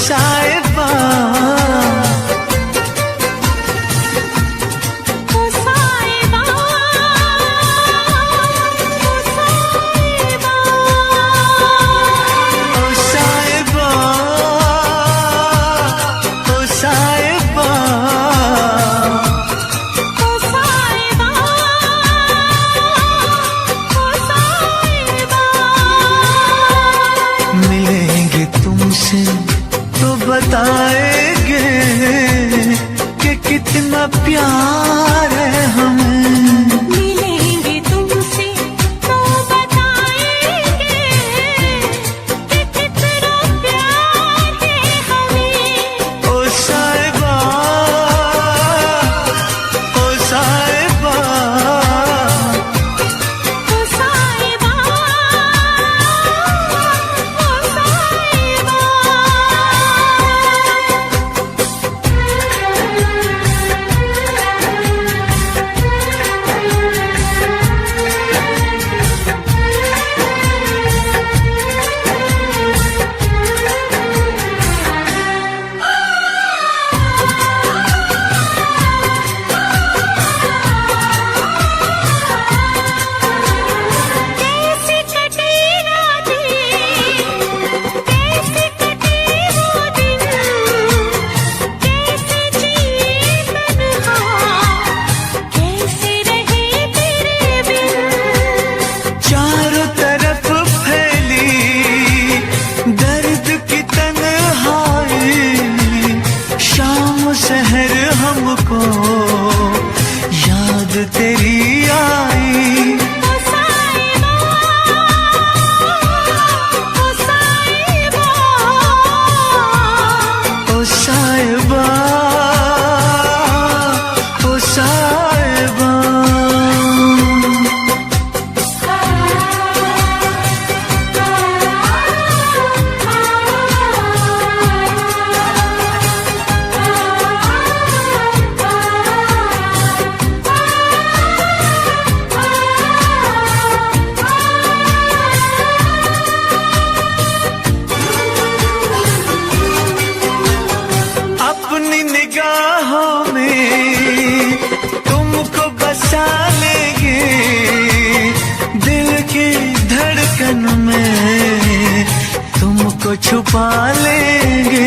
साहिबा बताएंगे कि कितना प्यार है हमें। मिलेंगे तुमसे तो बताएंगे कि कितना प्यार है हमें। ओ साहिबा, ओ साहिबा, ओ साहिबा, ओ साहिबा। शहर हमको याद तेरी आई। ओ साहिबा, ओ साहिबा, ओ साहिबा, ओ साहिबा। अपनी निगाहों में तुमको बसा लेंगे, दिल की धड़कन में तुमको छुपा लेंगे।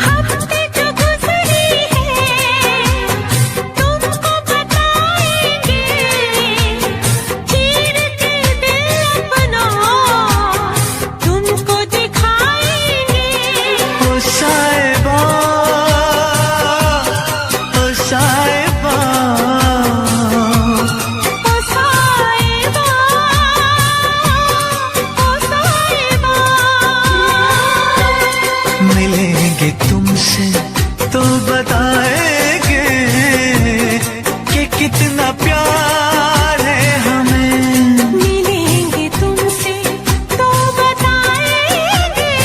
हमने जो गुज़री है तुमको बताएंगे, चीर के दिल अपना तुमको दिखाएंगे। ओ साहिबा, ओ साहिबा, ओ साहिबा, ओ साहिबा। मिलेंगे तुमसे तो बताएंगे कि कितना प्यार है हमें। मिलेंगे तुमसे तो बताएंगे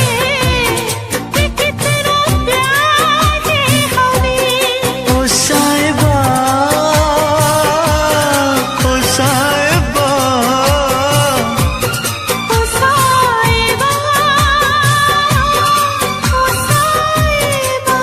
कि कितना प्यार है हमें। ओ साहिबा, ओ साहिबा, ओ साहिबा, ओ साहिबा।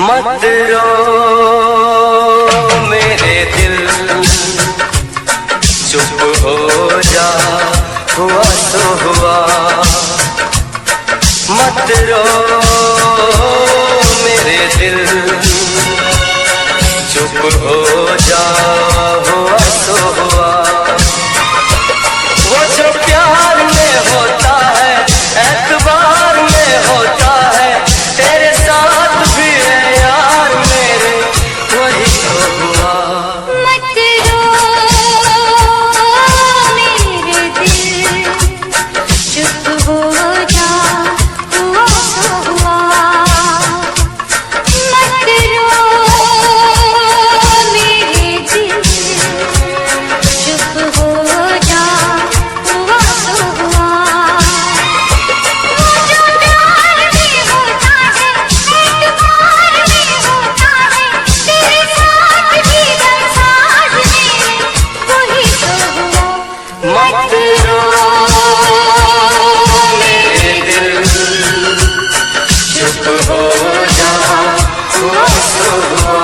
मत रो मेरे दिल, चुप हो जा, हुआ तो हुआ। मत रो मेरे दिल, चुप हो जा हुआ सो हुआ। वो जो प्यार में होता है, एतबार में होता है, तेरे साथ भी है यार मेरे, वही तो हुआ। मत रो मेरे दिल, चुप हो जा हुआ सो हुआ। मत रो मेरे दिल, चुप हो जा हुआ सो हुआ। वो जो प्यार में होता है, एतबार में होता है, तेरे साथ भी गमसाज मेरे, वही तो हुआ। मत रो मेरे दिल, चुप हो जा हुआ सो हुआ।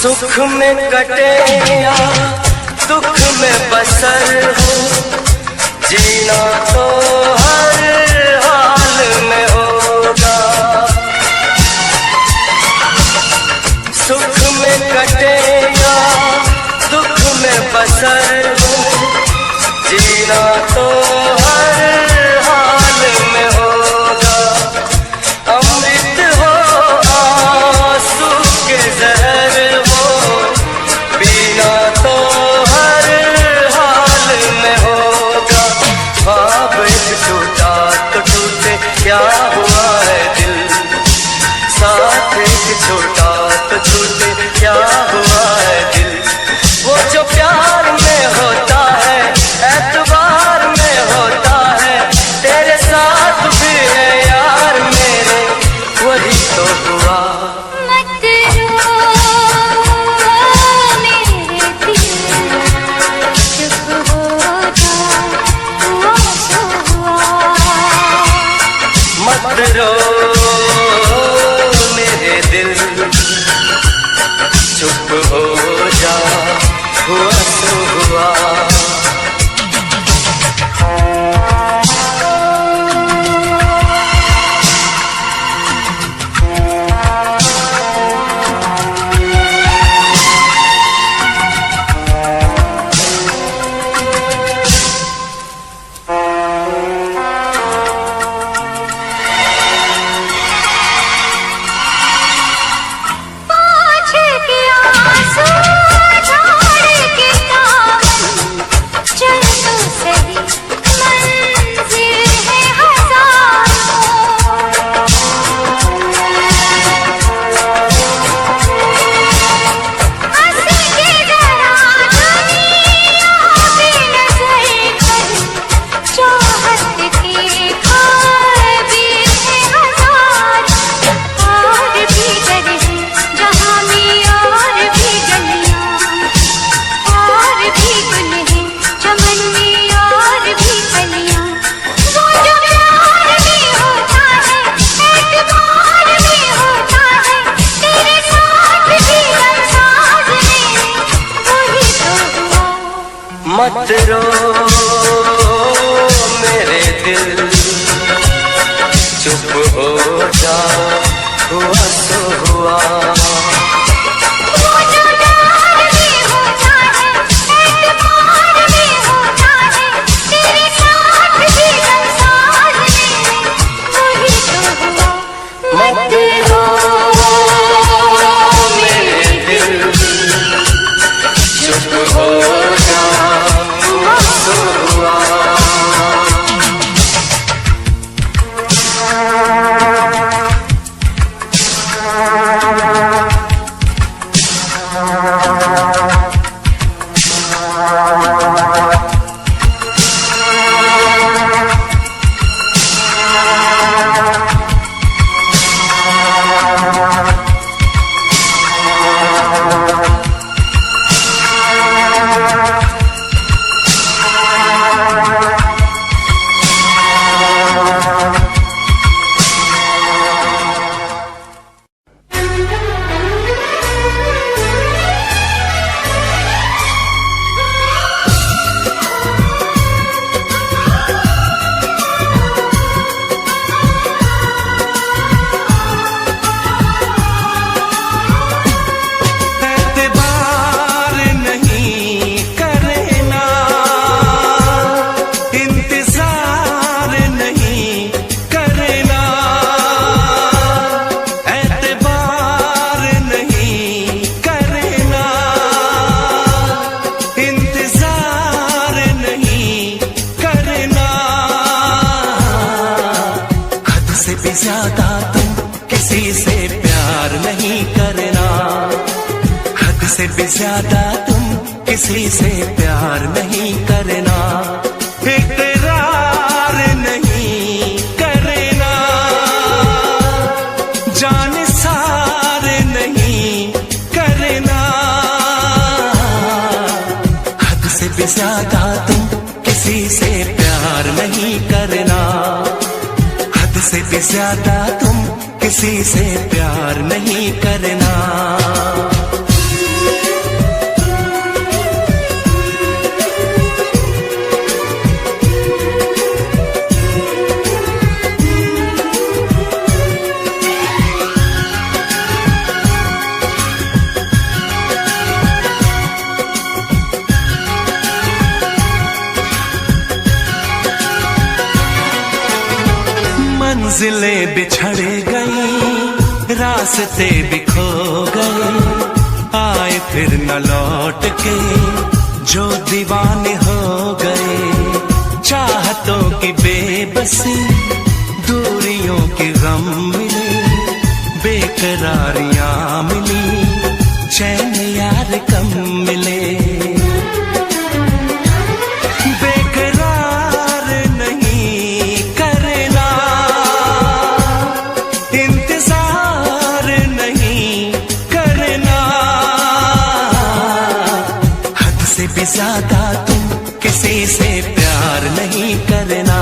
सुख में कटे या दुख में बसर हो, जीना तो हर हाल में होगा। सुख में कटे या दुख में बसर हो, जीना तो हर हाल में होगा। अमृत हो आंसू के जहर हो, पीना तो हर हाल में होगा। ख्वाब एक टूटा तो टूटे, क्या हुआ है दिल, साथ एक छोटा तो छूटे, क्या हुआ है दिल। वो जो प्यार में होता है, एतबार में होता है, तेरे साथ भी है यार मेरे, वही तो हुआ। मत रो मेरे दिल, चुप हो जा हुआ सो हुआ। मत रो मेरे दिल, चुप हो जा हुआ सो हुआ। पाँच के आंसू झाड़ के दामन, चल तो सही मंजिल है हजारों। हंस के जरा दुनिया की नजर कर, चाहत के ख्वाबी है हजार। और भी डर है जहाँ में, और भी गलियाँ, और भी गुल है चमन में, और भी कलियाँ। वो जो प्यार में होता है, एतबार में होता है, तेरे साथ भी गमसाज मेरे, वही तो हुआ। मत रो मेरे दिल, चुप हो जा हुआ सो हुआ। वो जो प्यार में होता है, एतबार में होता है, तेरे साथ भी गमसाज मेरे, वही तो हुआ। मत रो मेरे दिल, चुप हो जा हुआ ज्यादा तुम किसी से प्यार नहीं करना, हद से भी ज्यादा तुम किसी से प्यार नहीं करना, इकरार नहीं करना, जान सार नहीं करना, हद से भी ज्यादा तुम किसी से प्यार नहीं करना, से भी ज्यादा तुम किसी से प्यार नहीं करना। मंजिलें बिछड़ गई, रास्ते बिखो गए, आए फिर न लौट के जो दीवाने हो गए, चाहतों की बेबसी दूरियों के गम मिले, बेकरारियां मिली, चैन यार कम मिले, ज्यादा तुम किसी से प्यार नहीं करना,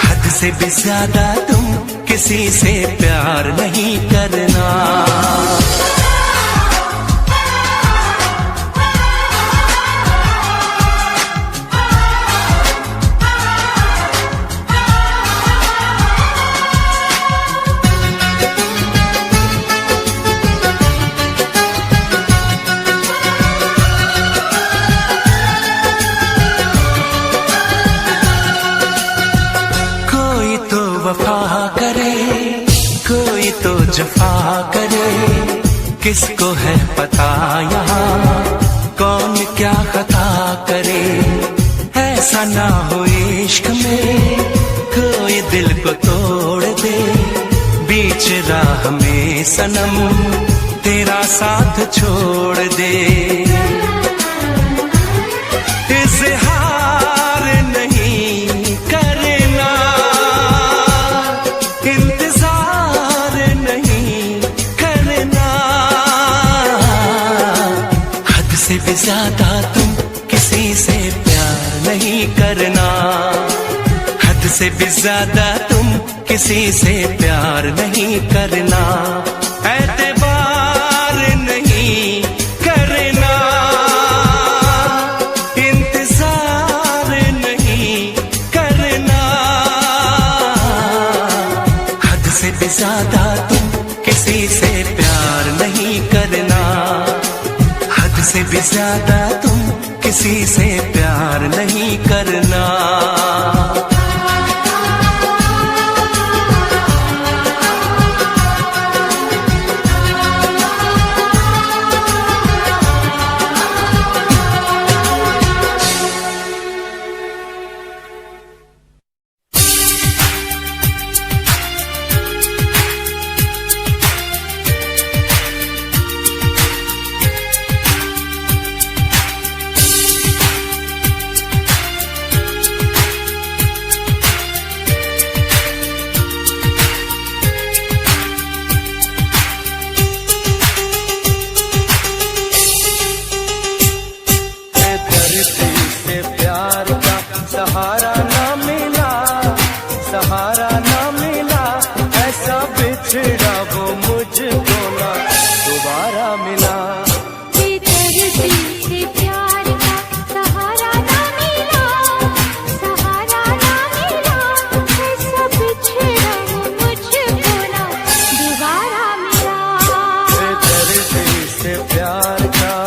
हद से भी ज्यादा तुम किसी से प्यार नहीं करना। वफा करे कोई तो जफा करे, किसको है पता यहाँ कौन क्या खता करे, ऐसा ना हो इश्क में कोई दिल को तोड़ दे, बीच राह में सनम तेरा साथ छोड़ दे, इज़हार नहीं करना, इंतजार नहीं करना, हद से भी ज्यादा तुम किसी से प्यार नहीं करना, हद से भी ज्यादा तुम किसी से प्यार नहीं करना, एतबार नहीं करना, इंतजार नहीं करना, हद से भी ज्यादा तुम किसी से प्यार नहीं करना, हद से भी ज्यादा तुम किसी से प्यार नहीं करना। मुझको ना दोबारा मिला। बेदर्दी से प्यार का सहारा ना मिला, सहारा ना मिला, ऐसा बिछड़ा मुझको ना दोबारा मिला। बेदर्दी से प्यार का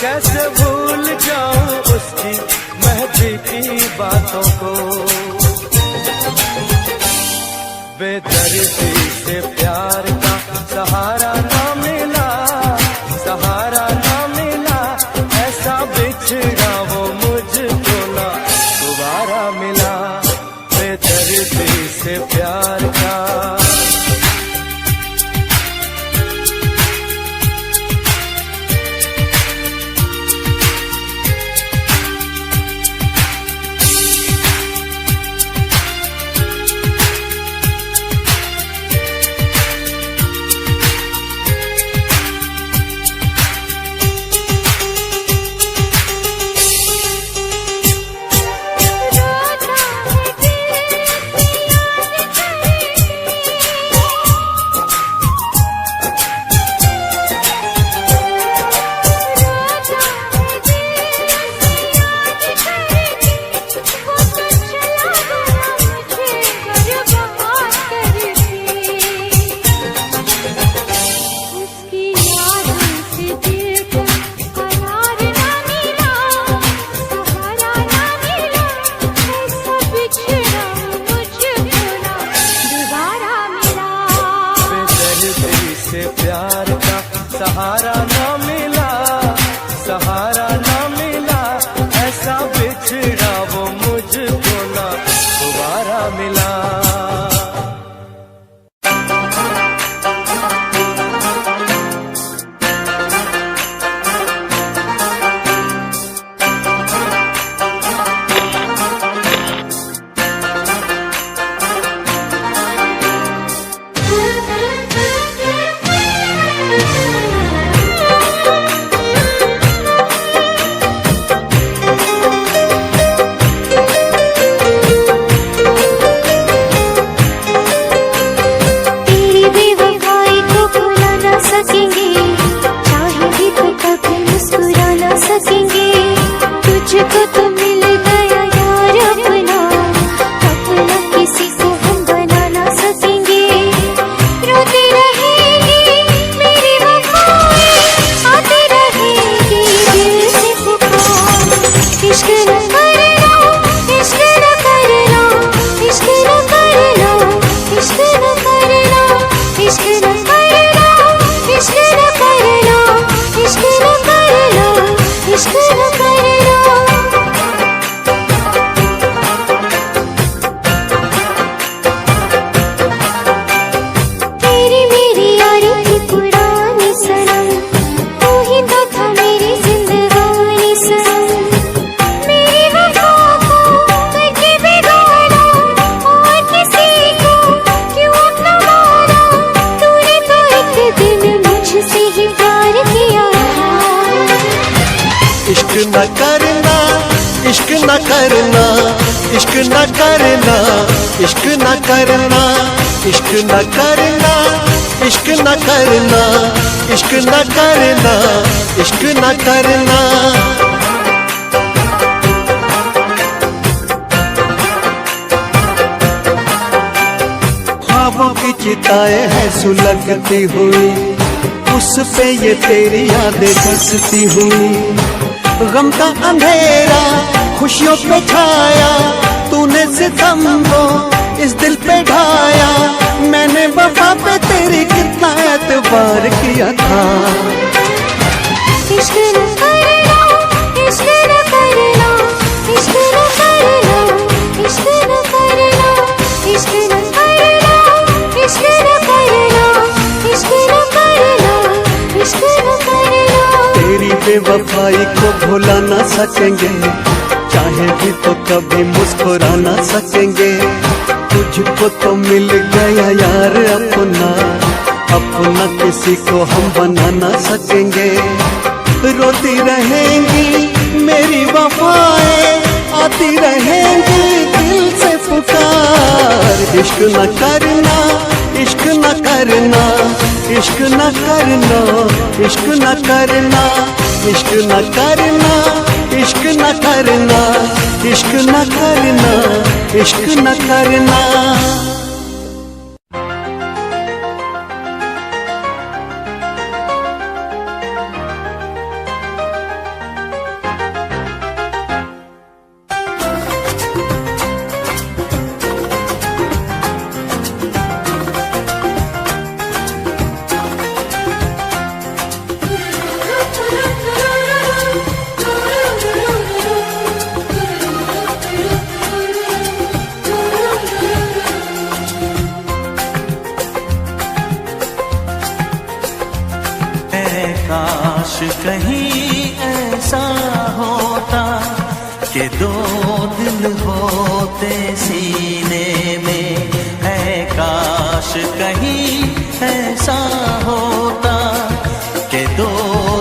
कैसे भूल जाऊं उसकी महती की बातों को। बेदर्दी से प्यार का सहारा ना मिला, सहारा ना मिला, ऐसा बिछड़ा वो मुझको ना दोबारा मिला। बेदर्दी से प्यार का इश्क न करना, इश्क न करना, इश्क न करना, इश्क न करना, इश्क न करना, इश्क न करना, इश्क न करना, इश्क न करना। ख्वाबों की चिताएं हैं सुलगती हुई, उस पे ये तेरी यादें बसती हुई। गम का अंधेरा खुशियों पे छाया, तूने सितम को इस दिल पे ढाया। मैंने वफा पे तेरी कितना एतबार किया था। इश्क न करना, इश्क न करना, इश्क न करना, इश्क न करना, इश्क न करना, इश्क न करना, इश्क न करना, इश्क न करना। तेरी बेवफाई को भुला ना सकेंगे, चाहे भी तो कभी मुस्कुरा ना सकेंगे। तुझको तो मिल गया यार अपना, अपना किसी को हम बना ना सकेंगे। रोती रहेंगी मेरी वफाएं, आती रहेंगी दिल से पुकार। इश्क न करना, इश्क न करना, इश्क न करना, इश्क न करना, इश्क न करना, इश्क न करना, इश्क न करना, इश्क न करना। काश कहीं ऐसा होता कि दो दिल होते सीने में। है काश कहीं ऐसा होता कि दो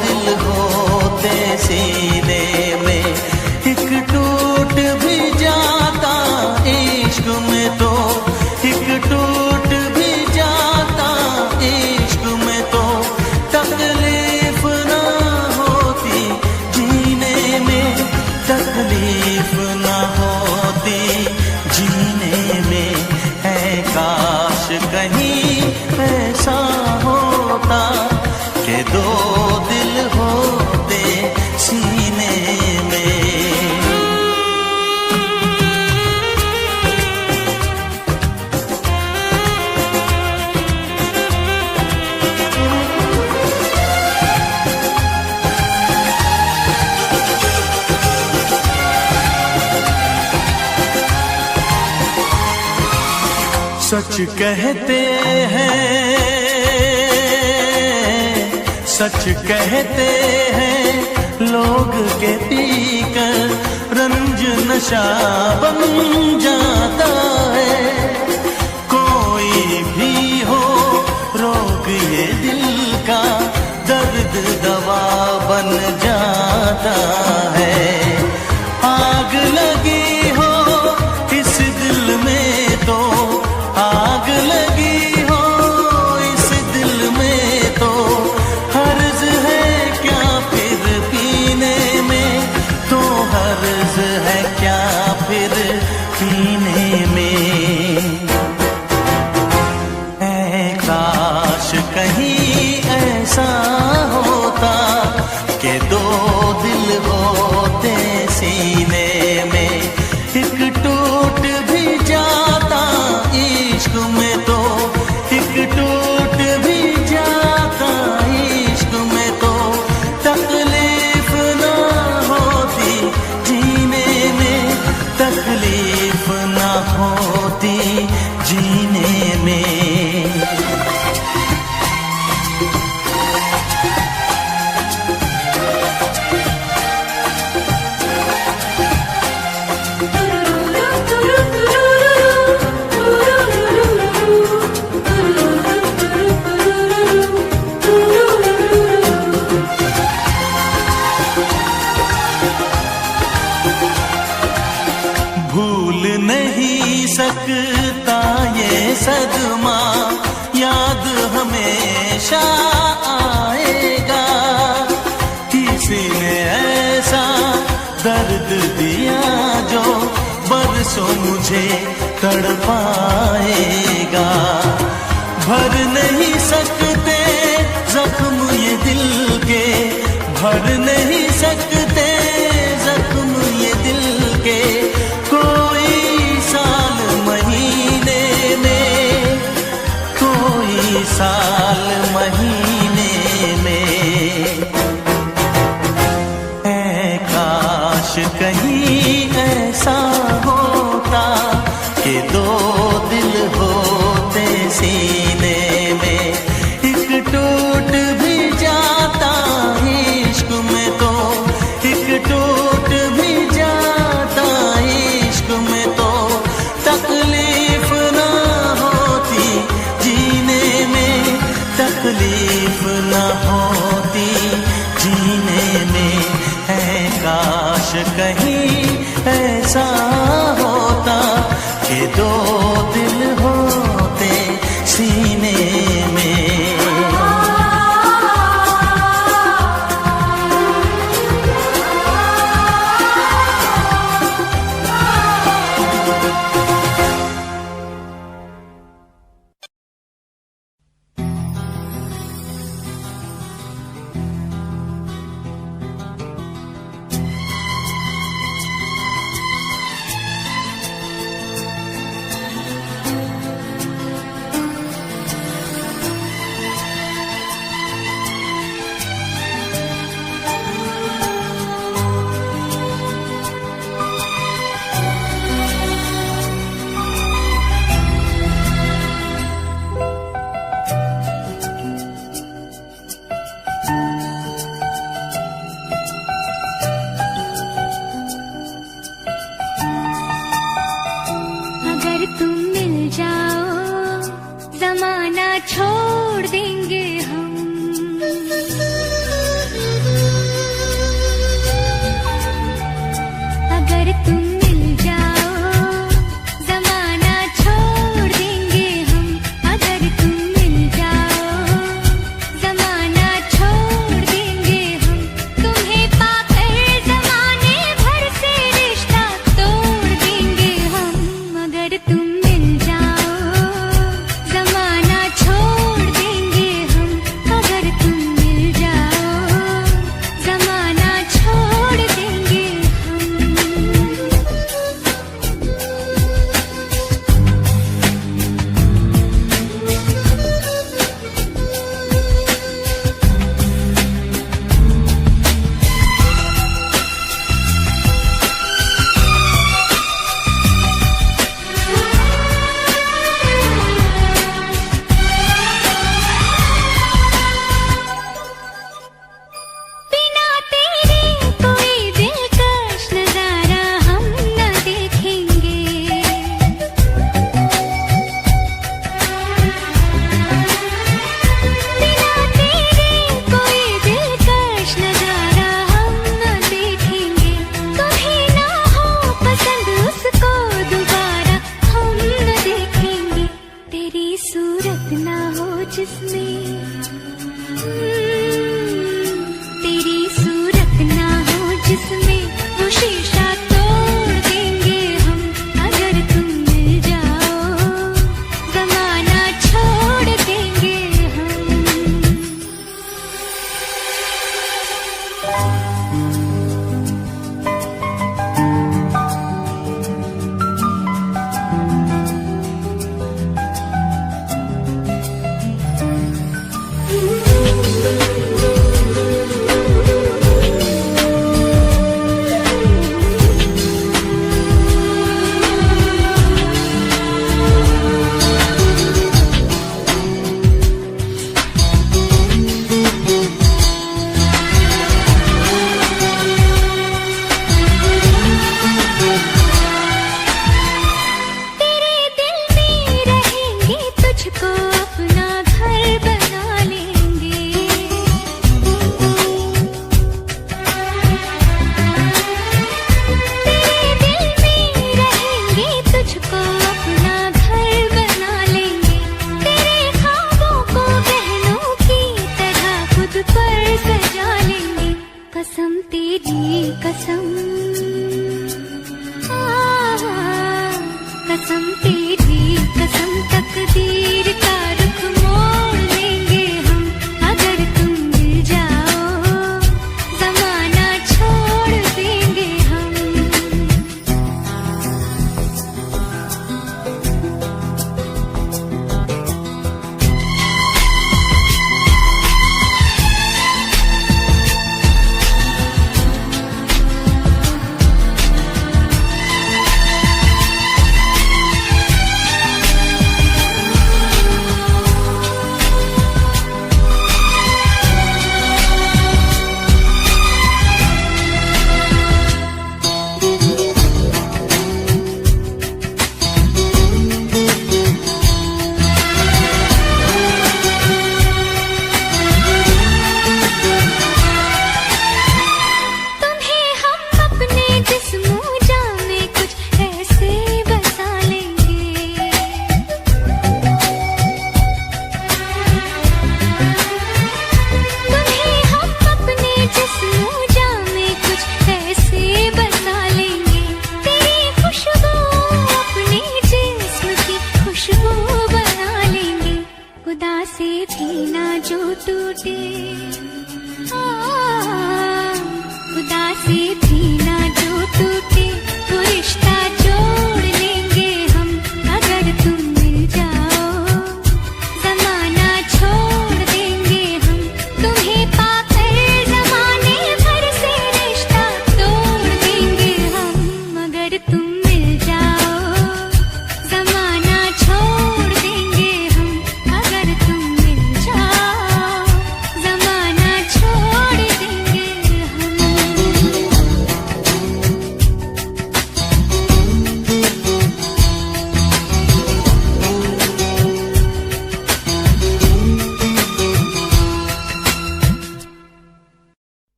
दिल होते सीने में। एक टूट भी जाता इश्क में तो, एक टूट भी जाता इश्क में तो तकलीफ ना होती जीने में, तकलीफ ना होती जीने में। है काश कहीं ऐसा होता कि दो दिल होते सीने में। सच कहते हैं, सच कहते हैं लोग के पीकर रंज नशा बन जाता है। कोई भी हो रोग ये दिल का, दर्द दवा बन जाता है। आग लगी हो इस दिल में तो, आग लगी हो इस दिल में तो हर्ज है क्या फिर पीने में, तो हर्ज है क्या फिर पीने में। ऐ काश कहीं ऐसा होता कि दो दिल होते सीने में। एक टूट भी जाता इश्क में तो, एक टूट भी जाता इश्क में तो तकलीफ ना होती जीने में, तकलीफ ना होती जीने में। सदमा याद हमेशा आएगा। किसी ने ऐसा दर्द दिया जो बरसों मुझे तड़पाएगा। भर नहीं सकते जख्म ये दिल के, भर नहीं सकते जख्म ये दिल के। कोई साल महीने में, कोई साल महीने में। ऐ काश कहीं ऐसा होता कि दो दिल होते सीने में। एक टूट भी जाता इश्क में तो, एक टूट भी जाता इश्क में तो तकलीफ ना होती जीने में, तकलीफ ना होती जीने में। है काश कहीं ऐसा होता कि दो दिल होते सीने में। छोड़ देंगे हम। अगर तुम मिल जाओ जमाना छोड़ देंगे हम। अगर तुम मिल जाओ जमाना छोड़ देंगे हम। तुम्हें पाकर जमाने भर से रिश्ता तोड़ देंगे हम। अगर तुम मिल जाओ जमाना छोड़ देंगे हम। अगर तुम मिल जाओ जमाना छोड़ देंगे हम। बिना तेरे कोई दिलकश नजारा हम न देखेंगे। बिना तेरे कोई दिलकश नजारा हम न देखेंगे। कभी ना हो पसंद उसको दोबारा हम न देखेंगे। तेरी सूरत ना हो जिसमें, तेरी सूरत ना हो जिसमें वो शीशा तोड़ देंगे हम। अगर तुम मिल जाओ जमाना छोड़ देंगे हम। कसम तेरी कसम, कसम तेरी कसम, तकदीर का रुख मोड़ लेंगे हम अगर तुम मिल जाओ, जमाना छोड़ देंगे हम।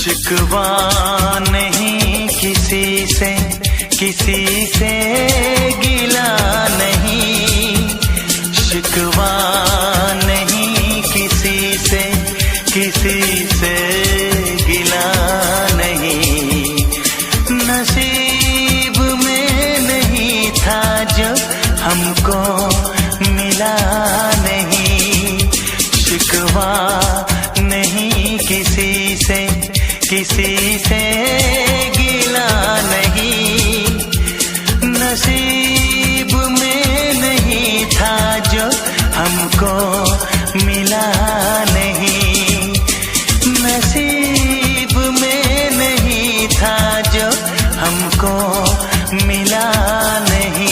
शिकवा नहीं किसी से, किसी से गिला नहीं, शिकवा नहीं किसी से, किसी से गिला नहीं, नसीब में नहीं था जो हमको मिला नहीं, शिकवा नहीं किसी से, किसी से गिला नहीं, नसीब में नहीं था जो हमको मिला नहीं, नसीब में नहीं था जो हमको मिला नहीं।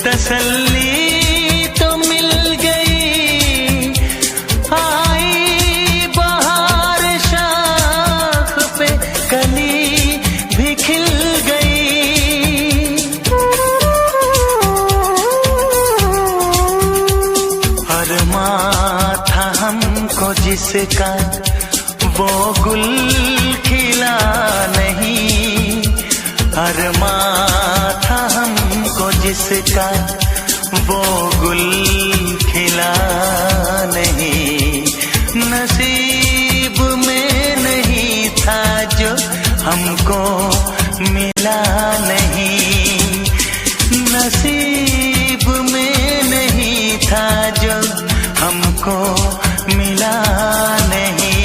तसल्ली तो मिल गई, आई बहार शाख पे कली भी खिल गई, अरमां था हमको जिसका वो गुल खिला नहीं, अरमां था हमको जिसका वो गुल खिला नहीं, नसीब में नहीं था जो हमको मिला नहीं, नसीब में नहीं था जो हमको मिला नहीं।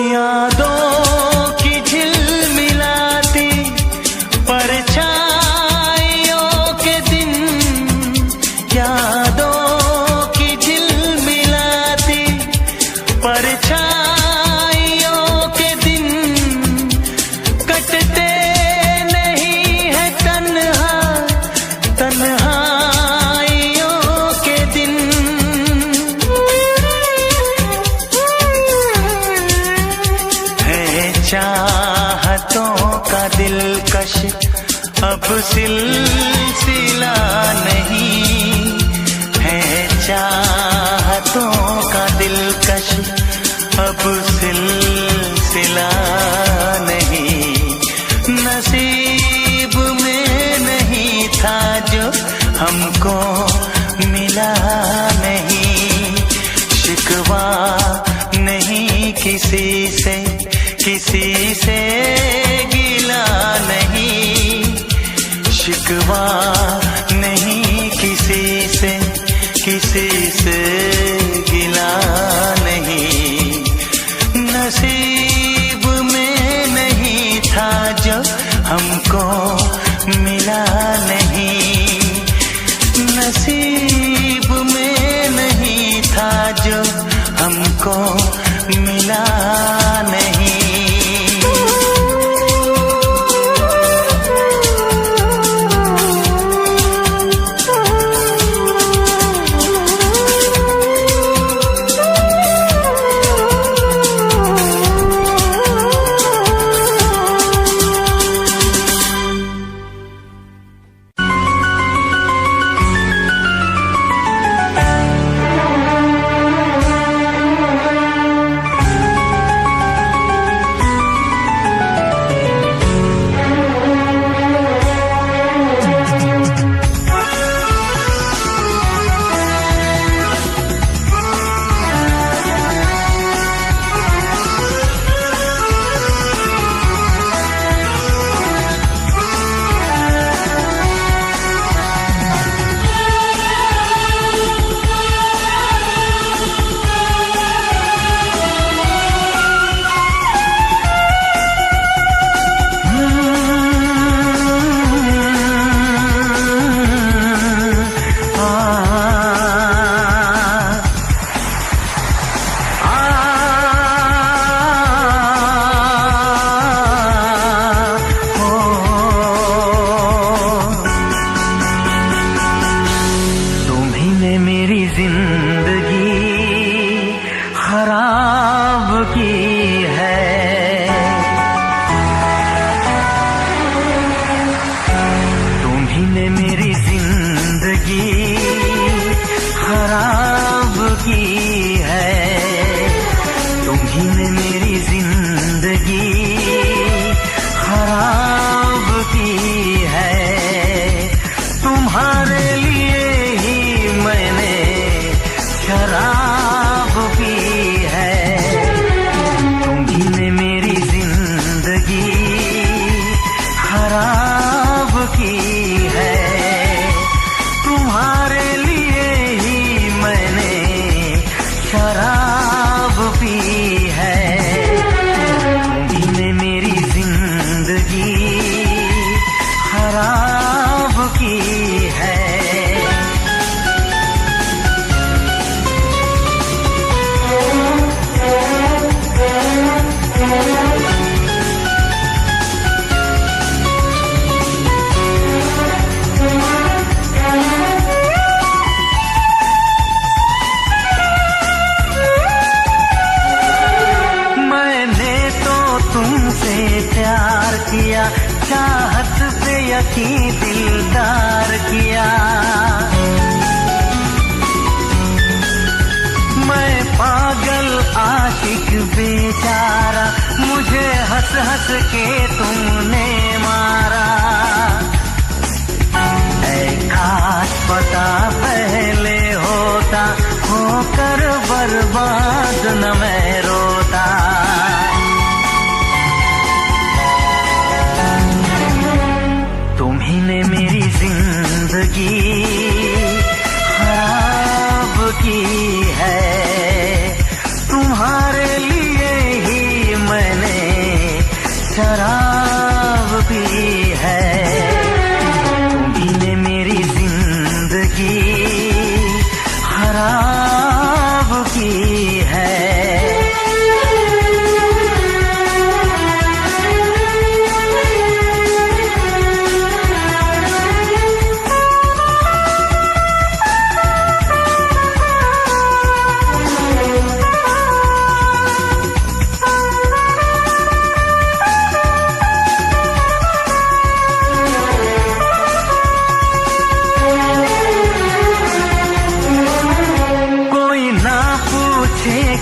यादों की झिलमिलाती परछाइयों के दिन, यादों की झिलमिलाती परछाइयों के दिन कटते नहीं है तन्हा तन्हाइयों के दिन। चाहतों का दिलकश अब सिलसिला नहीं है, चाहतों का दिलकश अब सिलसिला नहीं। नसीब में नहीं था जो हमको मिला नहीं, शिकवा नहीं किसी से गिला नहीं, शिकवा नहीं किसी से गिला नहीं। नसीब में नहीं था जो हमको मिला नहीं, नसीब में नहीं था जो हमको मिला नहीं। दिलदार किया। मैं पागल आशिक बेचारा, मुझे हंस हंस के तुमने मारा। काश पता पहले होता, होकर बर्बाद न मैं रोता। तुम्ही ने मेरी जिंदगी खराब की है, तुम्हारे लिए ही मैंने शराब पी है। खराब की है।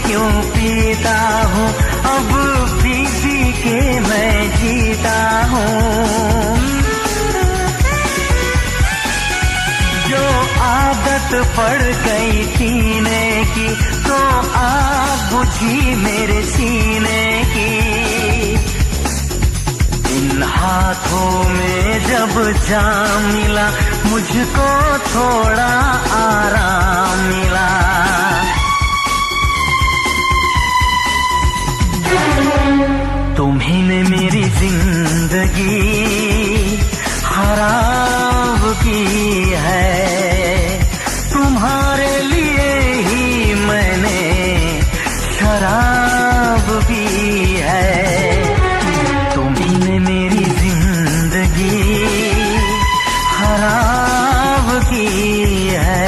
क्यों पीता हूँ अब पी पी के मैं जीता हूँ। जो आदत पड़ गई पीने की, तो आग बुझी मेरे सीने की। इन हाथों में जब जाम मिला, मुझको थोड़ा आराम मिला। तुम्ही ने मेरी जिंदगी खराब की है, तुम्हारे लिए ही मैंने शराब पी है। तुम्ही ने मेरी जिंदगी खराब की है।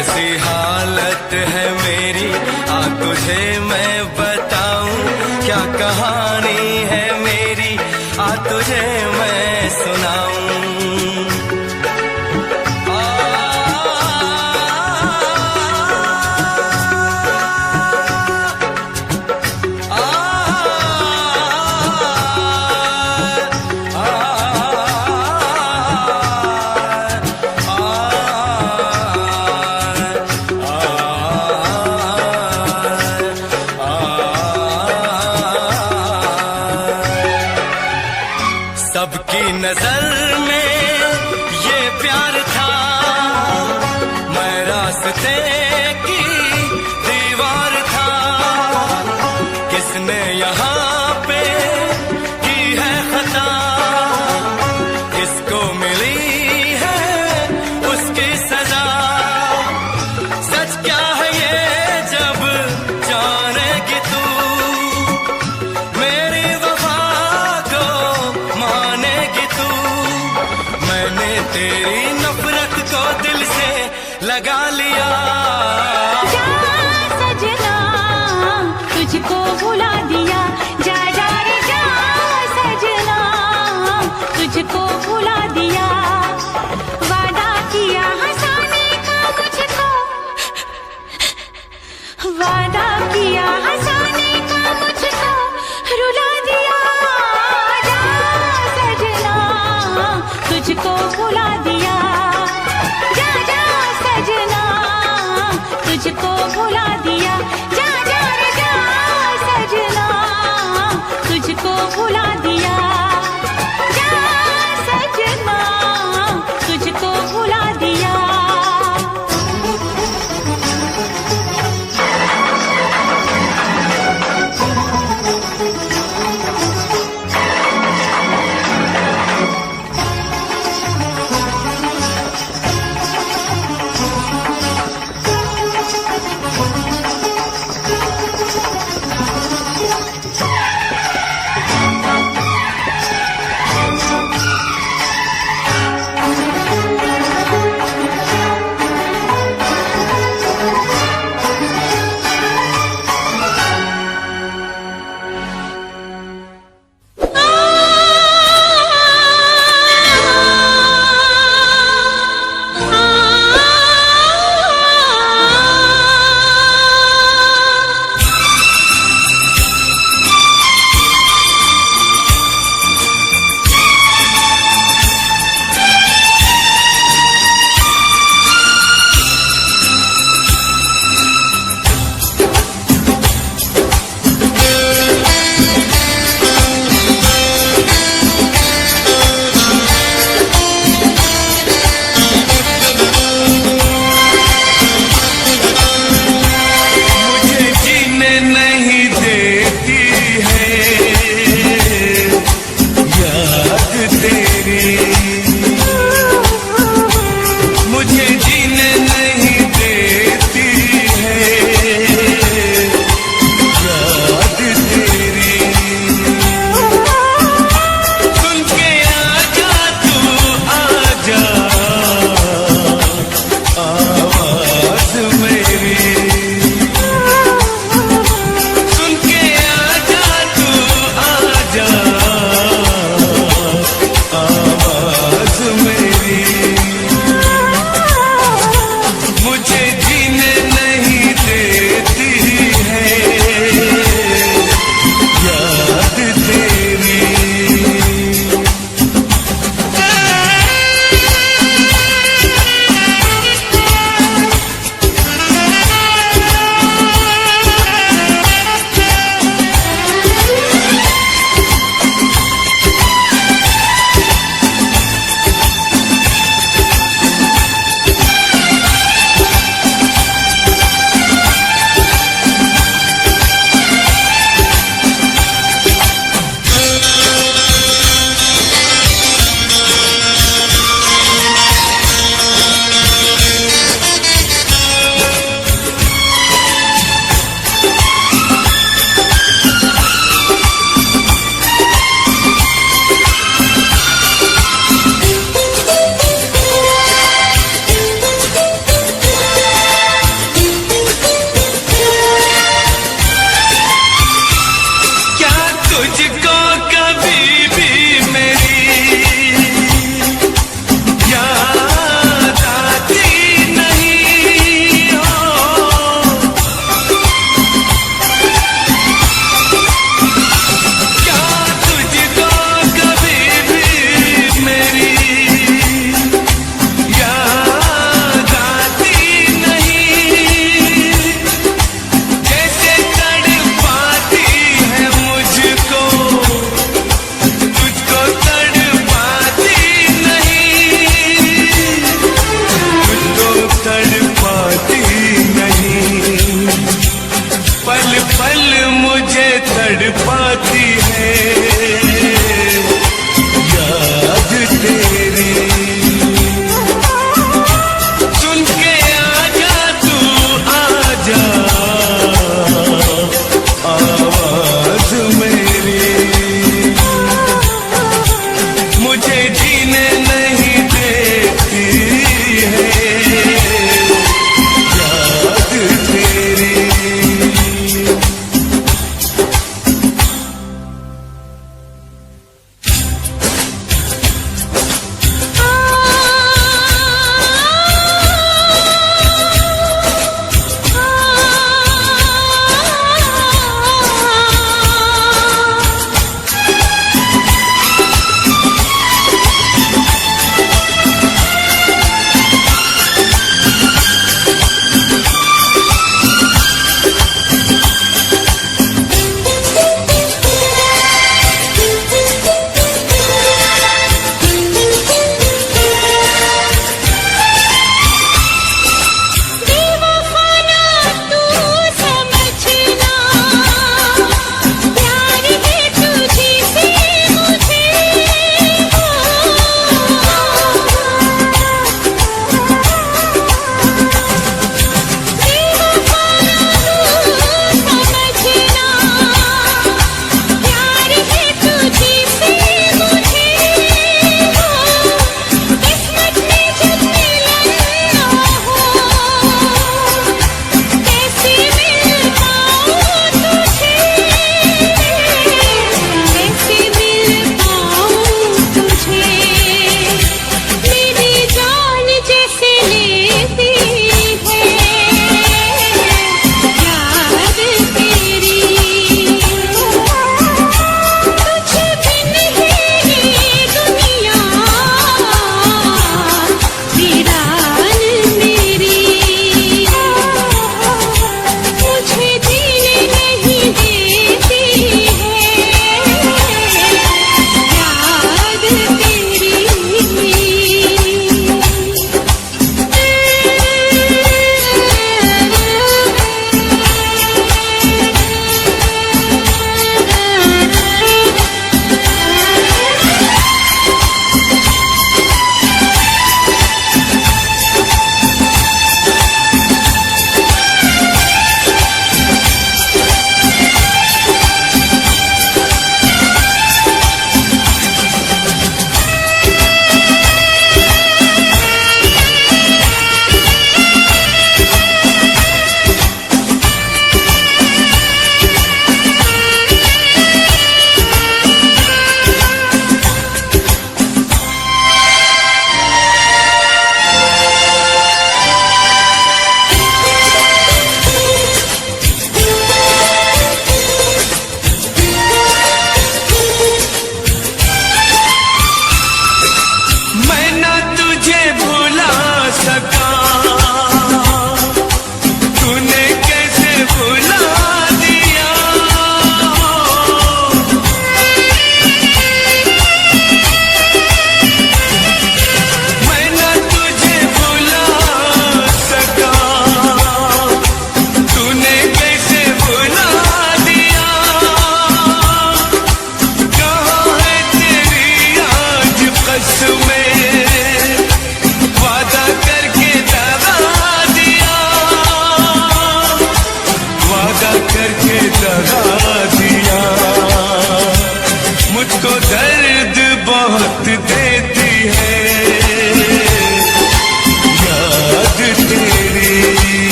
कैसी हालत है मेरी, आ तुझे मैं बताऊं क्या कहानी है मेरी, आ तुझे मैं सुनाऊं। सबकी नजर में ये प्यार था, मैं रास्ते की दीवार था, किसने यहाँ पे की है खता, किसको मिली है उसकी सजा। सच क्या है ये जब जानेगी तू, मेरी वफा को मानेगी तू। मैंने तेरी नफरत को दिल से लगा लिया। जा सजना तुझको भुला दिया, जा जा रे जा सजना तुझको भुला दिया। वादा किया हंसाने का मुझको, वादा किया हंसाने का मुझको रुला दिया। जा सजना तुझको भुला दिया, जा जा सजना तुझको भुला दिया। जा जा रे जा सजना तुझको भुला दिया, जा सजना तुझको भुला दिया।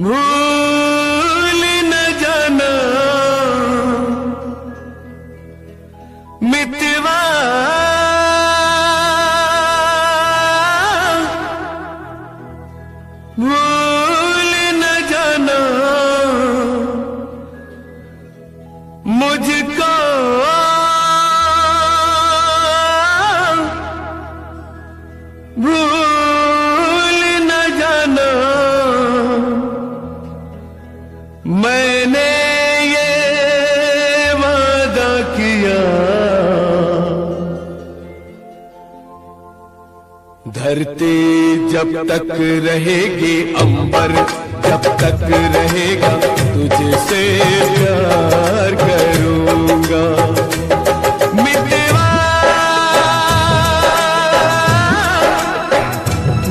भूल न जाना मितवा भूल न जाना मुझको भूल न जाना मैंने ये वादा किया धरती जब तक रहेगी अंबर जब तक रहेगा तुझसे प्यार करूंगा मितवा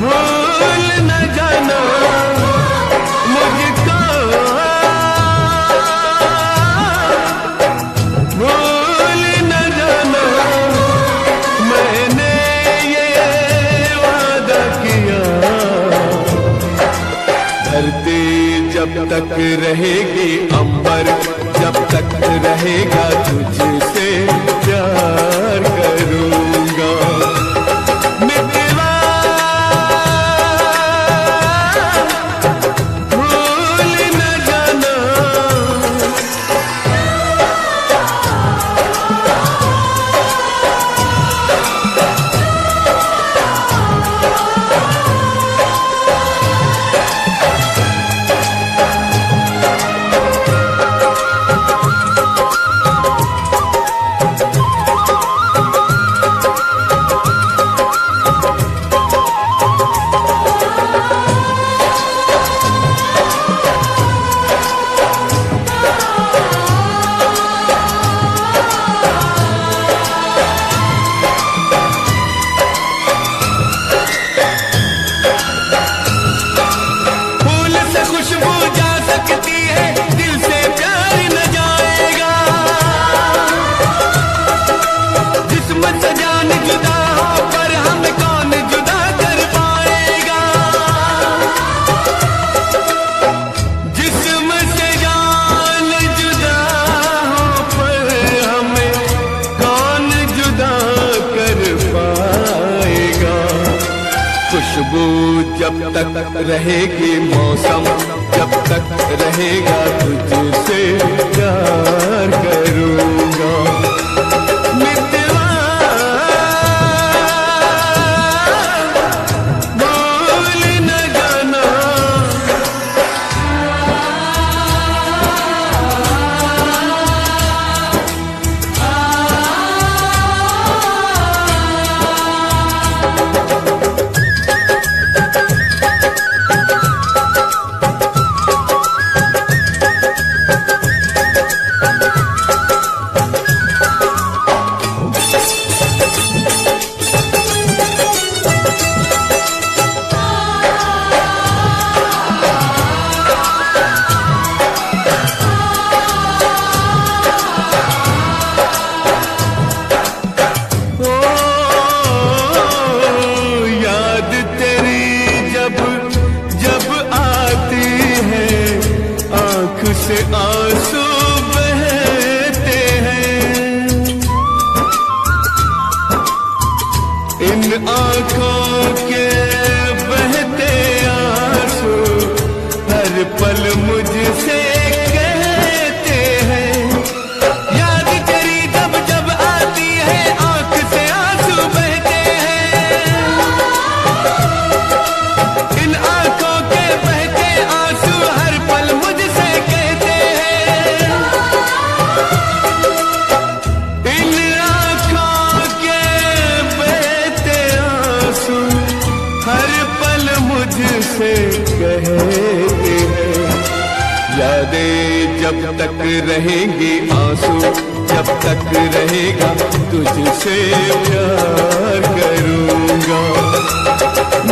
भूल न जाना मुझको भूल न जाना मैंने ये वादा किया धरती जब तक रहेगी अंबर जब तक रहेगा तुझसे प्यार करूंगा मितवा भूल न जाना खुशबू जब तक रहेगी मौसम जब तक रहेगा तुझसे प्यार करूंगा मितवा भूल न जाना से आंसू बहते हैं इन आंखों के बहते आंसू हर पल मुझसे कहते हैं याद तेरी जब जब आती है आंख से आंसू बहते हैं इन आंखों के बहते आंसू हर पल मुझसे से कहते हैं यादें जब तक रहेंगी आंसू जब तक रहेगा तुझसे प्यार करूंगा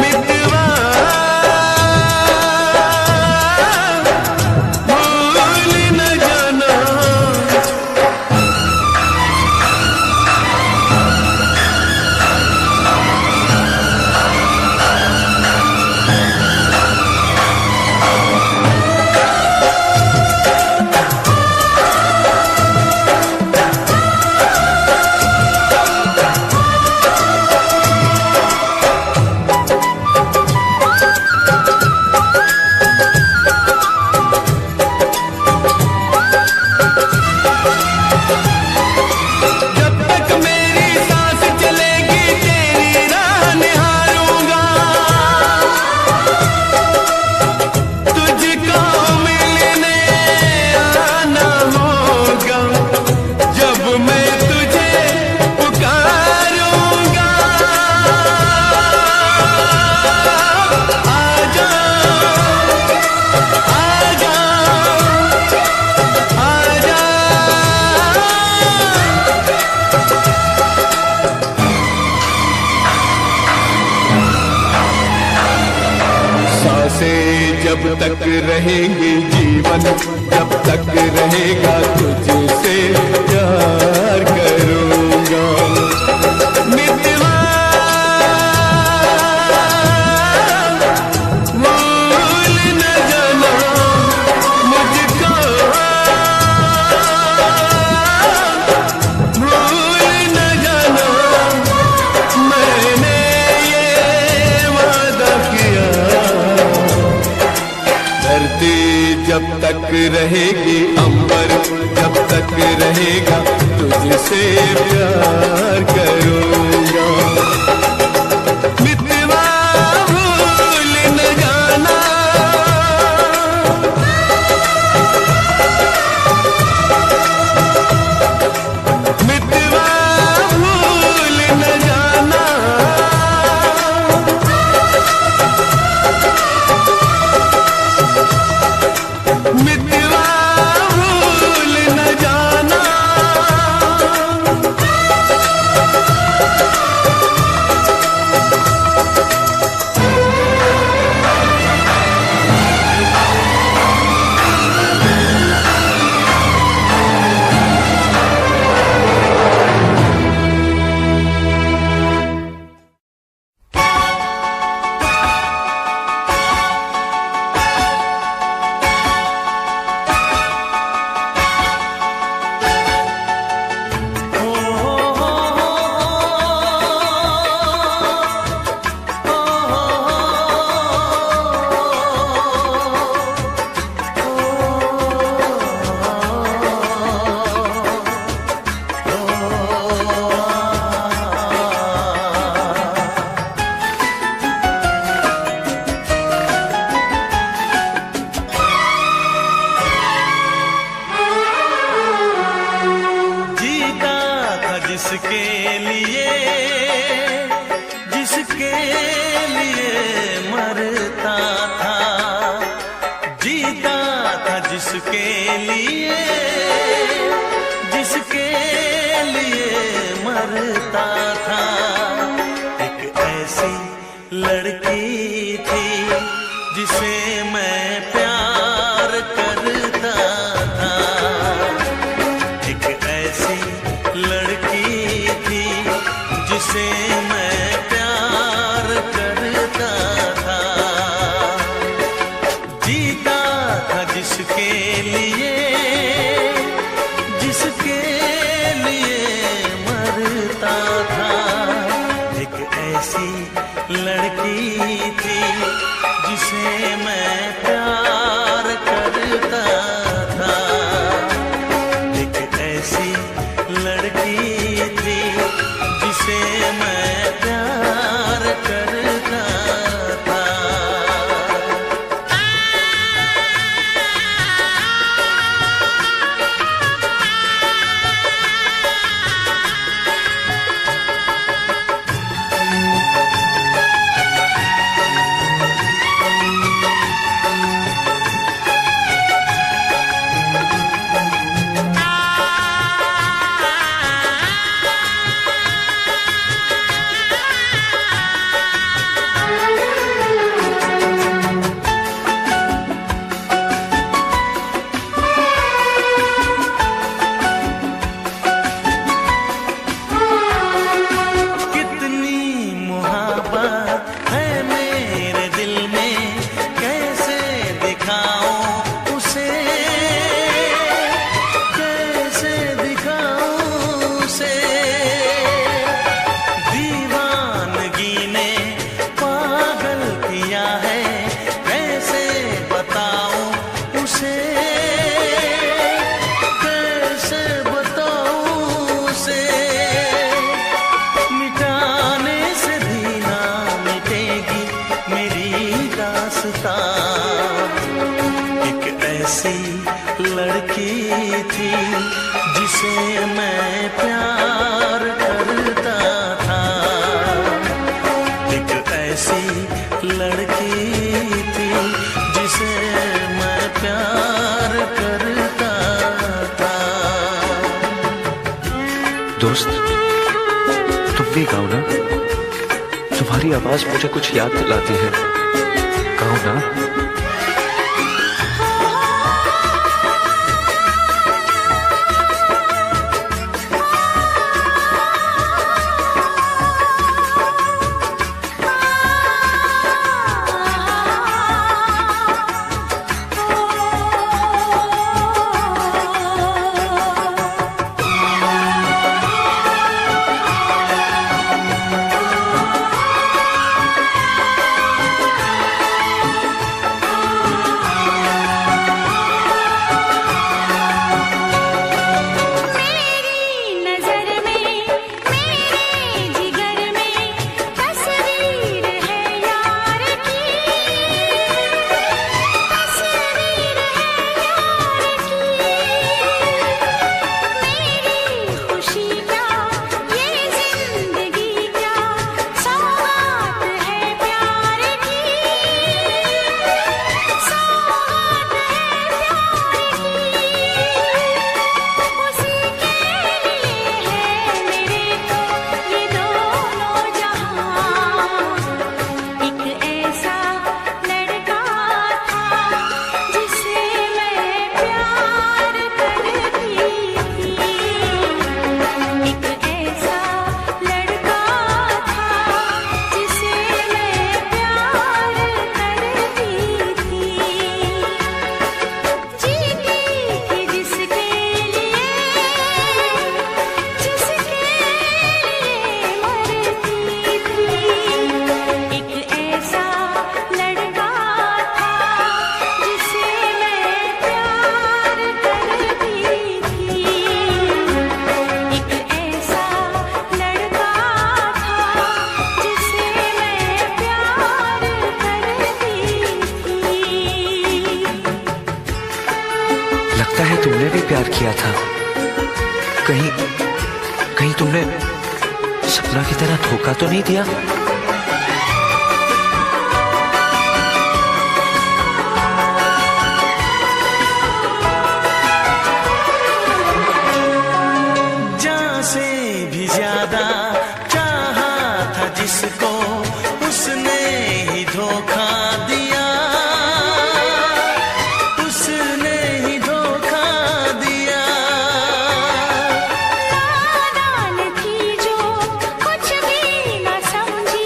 मितवा भूल न जाना तुझसे जब तक रहेंगे जीवन, जब तक रहेगा तुझसे प्यार करूँगा। मितवा भूल न जाना मुझको, भूल न जाना मैंने ये वादा किया। धरती जब तक रहेगी, अंबर जब तक रहेगा तुझसे प्यार करूँगा। मितवा भूल न जाना, मितवा भूल न जाना, मितवा भूल न जाना। जिसके लिए, जिसके लिए मरता था, जीता था जिसके लिए, जिसके लिए मरता था। एक ऐसी लड़की थी जिसे मैं प्यार करता था, एक ऐसी लड़की थी जिसे मैं प्यार करता था। जीता था जिसके लिए, जिसके लिए मरता था। एक ऐसी लड़की थी जिसे मैं प्यार करता था, एक ऐसी लड़की थी जिसे मैं प्यार करता था। लड़की थी जिसे मैं प्यार करता था, एक ऐसी लड़की थी जिसे मैं प्यार करता था। दोस्त, तुम भी गाओ ना, तुम्हारी आवाज मुझे कुछ याद दिलाती है। गाओ। हूं ना। लगता है तुमने भी प्यार किया था। कहीं कहीं तुमने सपना की तरह धोखा तो नहीं दिया? जान से भी ज्यादा चाहा था जिसको, उसने ही धोखा दिया, उसने ही धोखा दिया। नादान थी जो कुछ भी न समझी,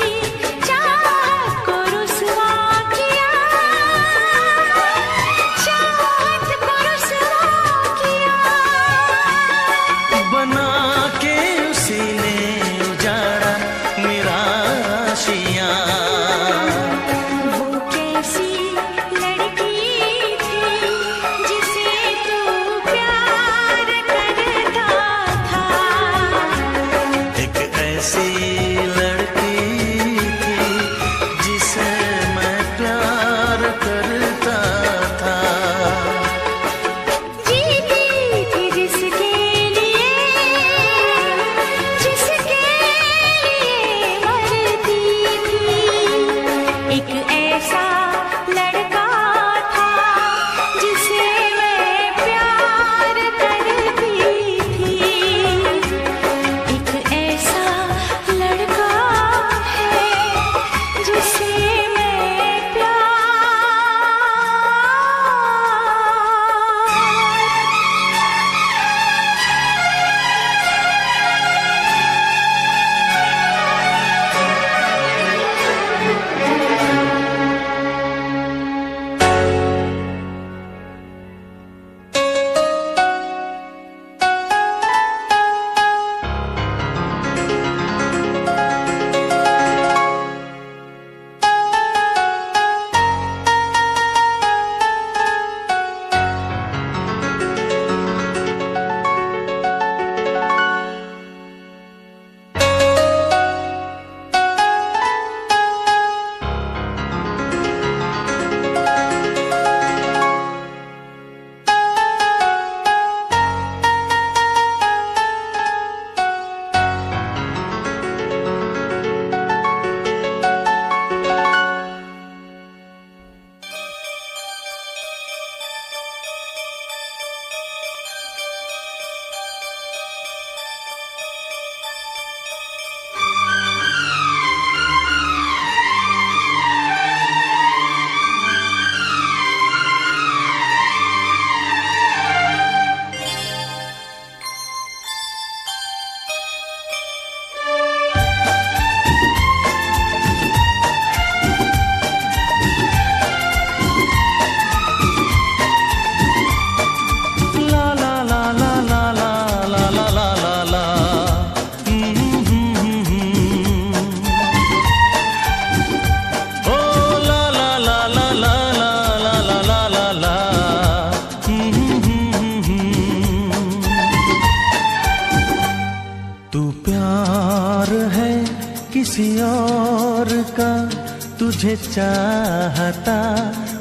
तुझे चाहता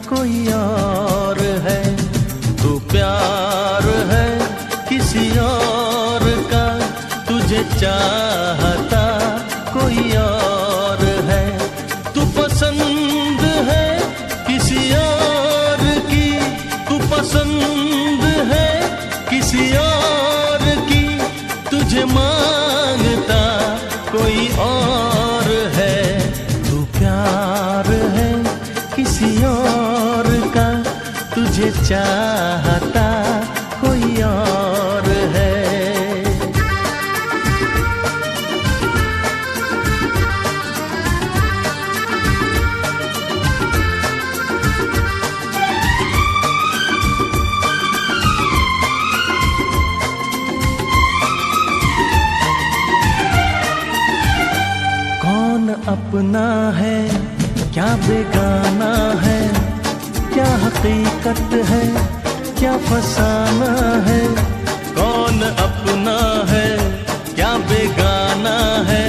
कोई और है। तू प्यार है किसी और का, तुझे चाहता कोई और है। तू पसंद है किसी और की, तू पसंद है किसी और की, तुझे मांगता कोई और है। तू प्यार है किसी और का, तुझे चाहता कोई और है। कौन अपना है क्या बेगाना है, क्या हकीकत है क्या फसाना है। कौन अपना है क्या बेगाना है,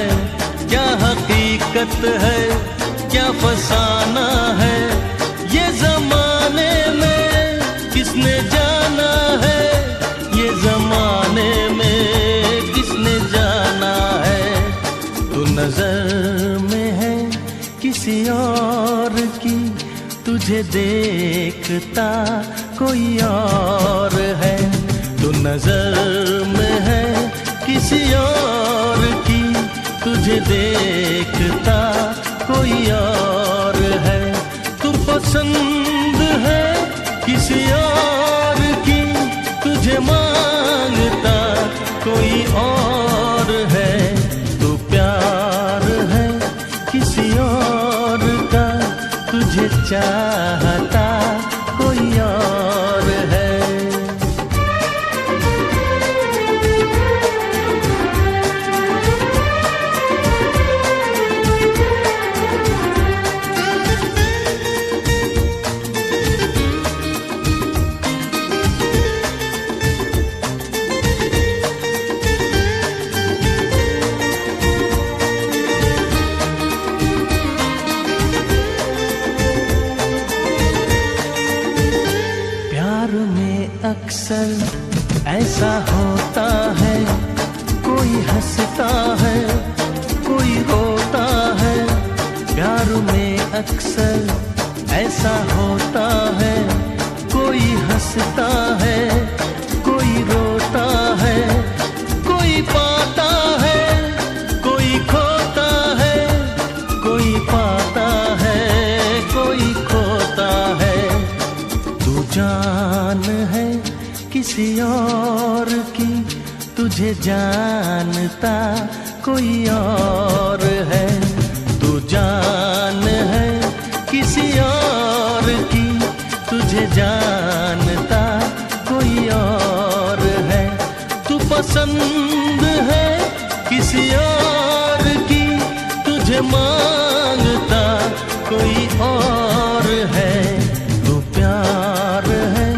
क्या हकीकत है क्या फसाना है। ये जमाने में किसने जाना है, ये जमाने में किसने जाना है। तू नजर में है किसी और की, तुझे देखता कोई और है। तू नजर में है किसी और की, तुझे देखता कोई और है। तू पसंद है किसी और की, तुझे मांगता कोई और है। तू प्यार है किसी और का, तुझे चाहता कोई और है। अक्सर ऐसा होता है, कोई हंसता है कोई रोता है। प्यार में अक्सर ऐसा होता है, कोई हंसता है कोई रोता है। कोई पाता है कोई खोता है, कोई पाता है कोई खोता है। तू जान है किसी और की, तुझे जानता कोई और है। तू जान है किसी और की, तुझे जानता कोई और है। तू पसंद है किसी और की, तुझे मांगता कोई और है। तू प्यार है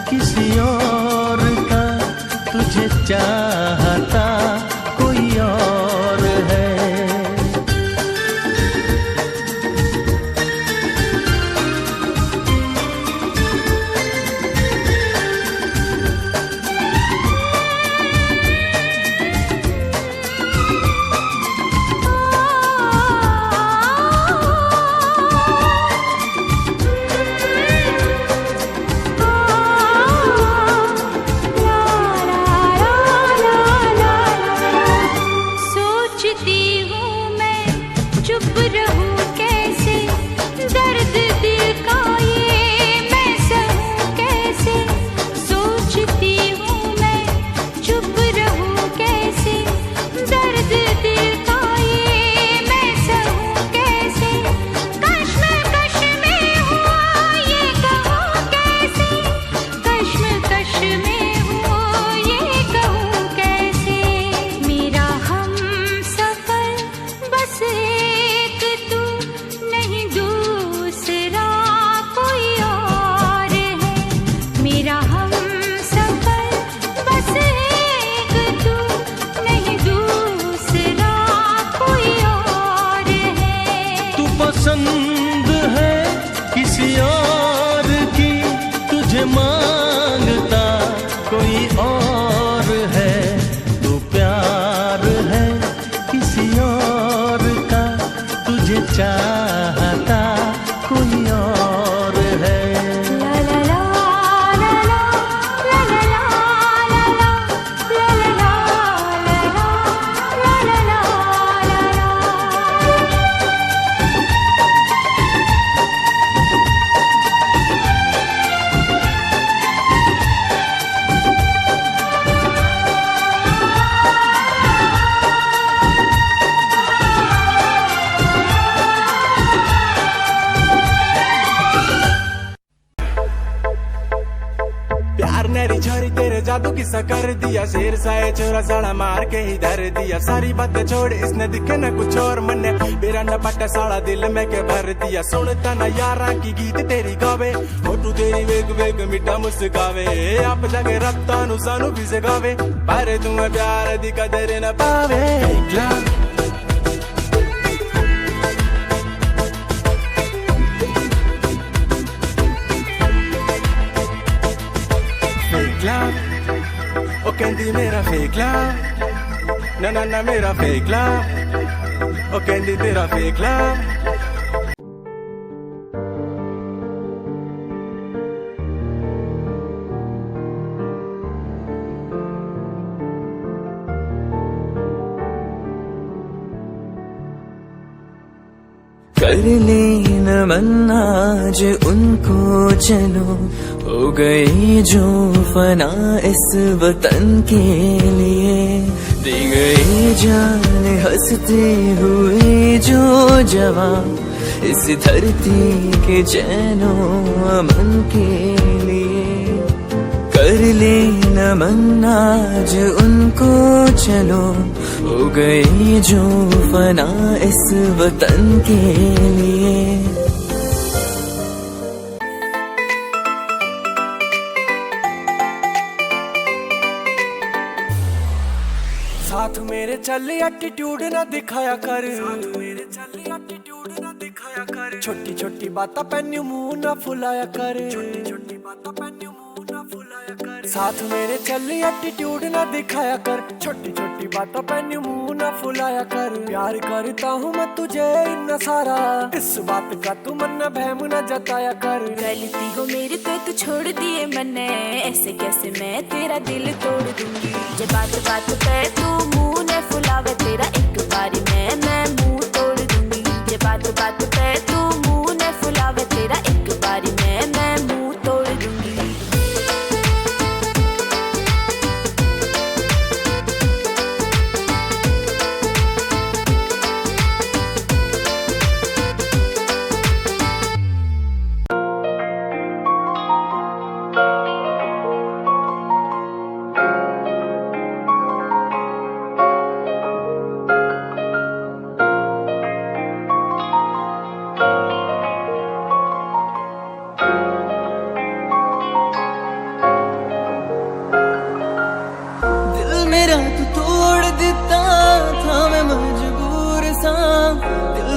किसी और का, तुझे चाहता कोई और है। ला ला ला ला नरी छोरी तेरे जादू किस्सा कर दिया, शेर साए चोरा साड़ा मार के ही धर दिया। सारी बातें छोड़ इसने दिखे न कुछ और मन्ने, मेरा न पटा साड़ा दिल में के भर दिया। सुनता न यारा की गीत तेरी गावे, होठू तेरी वेग वेग मिठा मुस्कावे। आप जाके रत्ता नु सानू भी सिखावे, पर तुम्हें प्यार दी कदर न पावे। ओ कहंदी मेरा फेक लव, ना ना ना मेरा फेक लव, ओ कहंदी तेरा फेक लव। कर ले नमन आज उनको चलो, हो गए जो फना इस वतन के लिए। दी गई जान हंसते हुए जो जवान, इस धरती के चैनो अमन के लिए। कर ले नमन आज उनको चलो, हो गए जो फना इस वतन के लिए। साथ मेरे चल एटीट्यूड ना दिखाया कर, साथ मेरे चल एटीट्यूड ना दिखाया कर। छोटी छोटी बातें पे न्यू मुंह ना फुलाया कर, छोटी छोटी बातें पे न्यू मुंह ना फुलाया कर। साथ मेरे चल एटीट्यूड ना दिखाया कर, छोटी छोटी बातें पे न्यू मुंह ना फुलाया कर। प्यार करता हूँ मैं तुझे इतना सारा, इस बात का तू मन न बहम न जताया कर। गलती हो मेरी तो तू छोड़ दिए मैंने, ऐसे कैसे मैं तेरा दिल तोड़ दूंगी। जब बात बात पे तू मुंह न फुलावे, तेरा एक बारी मैं मुंह तोड़ दूंगी। जब बात बात पे तू मुंह न फुलावे, तेरा एक बारी मैं मुंह तोड़ दूंगी।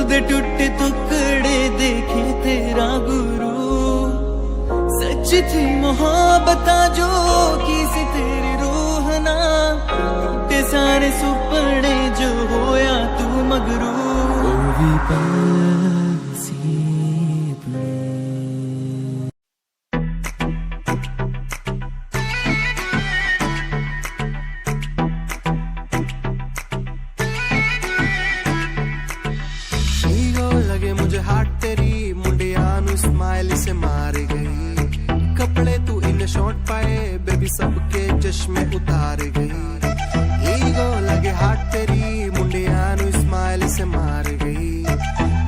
दे टूटे टुकड़े देखे तेरा गुरु, सच थी मोहब्बत जो किसी तेरी रूह ना। टूटे सारे सुपने जो होया तू मगरू, ओ भी मुझे हार्ट तेरी मुंडिया नु स्माइल से मार गई। कपड़े तू इन शॉर्ट पाए बेबी सबके चश्मे उतार गई। ईगो लगे हार्ट तेरी मुंडिया नु स्माइल से मार गई।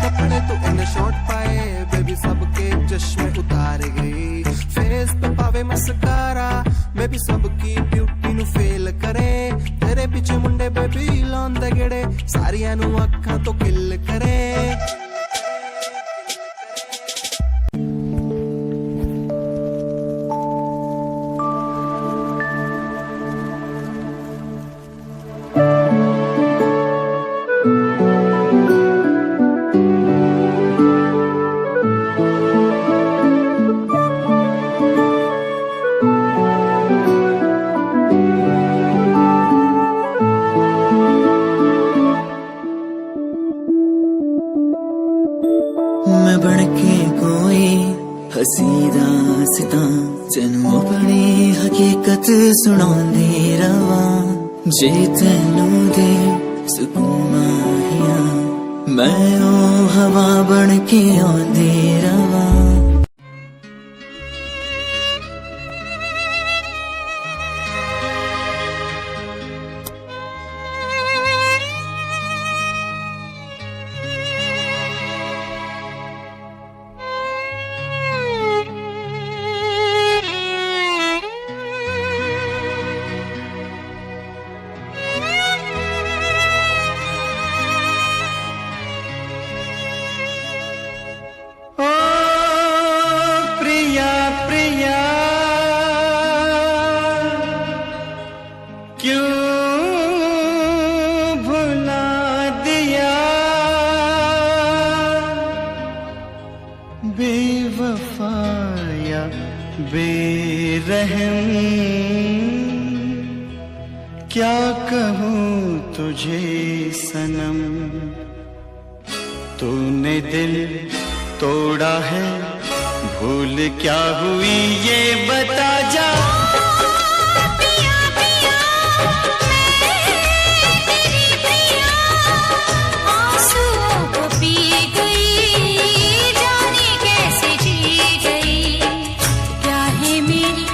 कपड़े तू इन शॉर्ट पाए बेबी सबके चश्मे उतार गई। फेस पे पावे मस्कारा बेबी सबकी ब्यूटी नु फेल करे। तेरे पीछे मुंडे बेबी लौंदे गेड़े, सारियां नु अखां तो किल करे। मैं बनके कोई हसी दास्ता, तेनू अपनी हकीकत सुनांदी रवा। जे तेनू दे सुकून माहिया, मैं ओ हवा बनके आंदी रवा। बेरहम क्या कहूँ तुझे सनम, तूने दिल तोड़ा है, भूल क्या हुई ये बता जा। पिया पिया मैं तेरी पिया, आंसुओं को पी गई, जाने कैसे जी गई, क्या है मेरी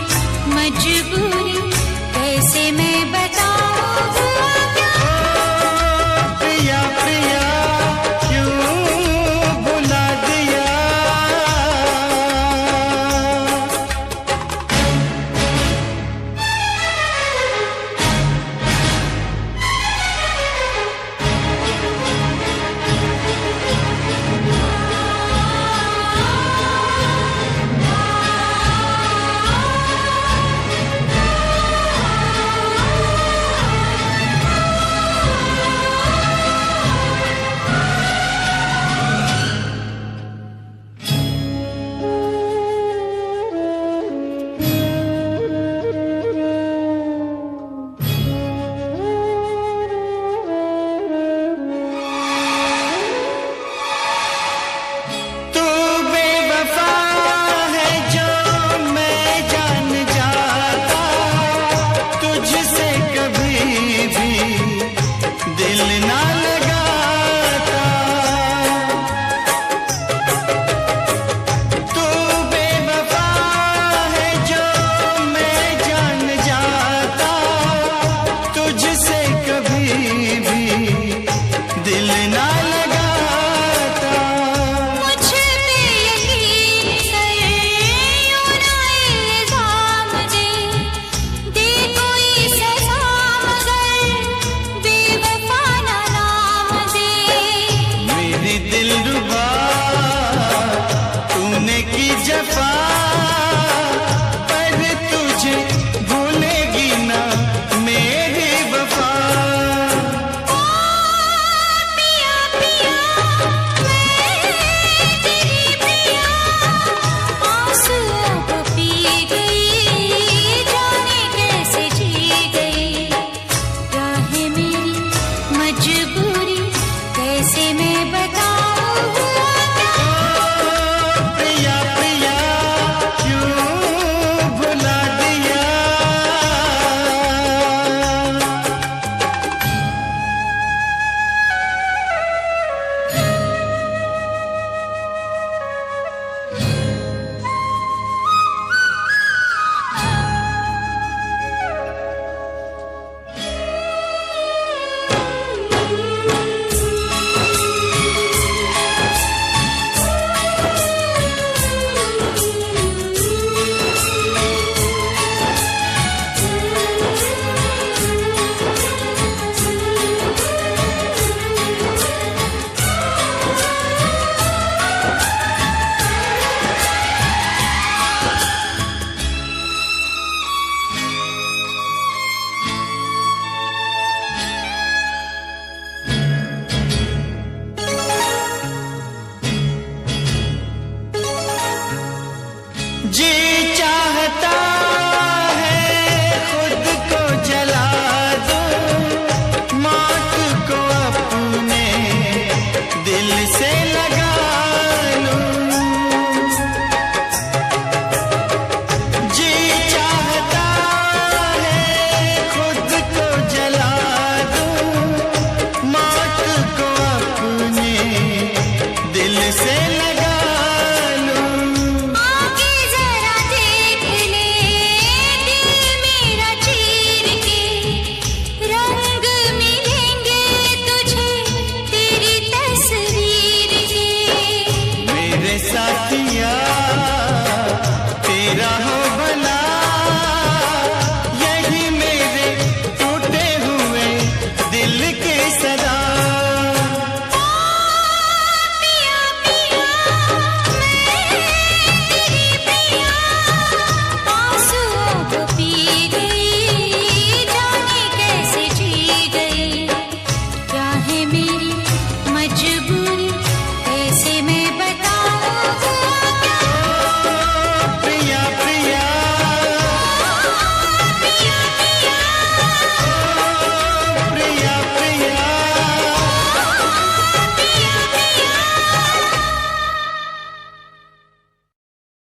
मजबूरी।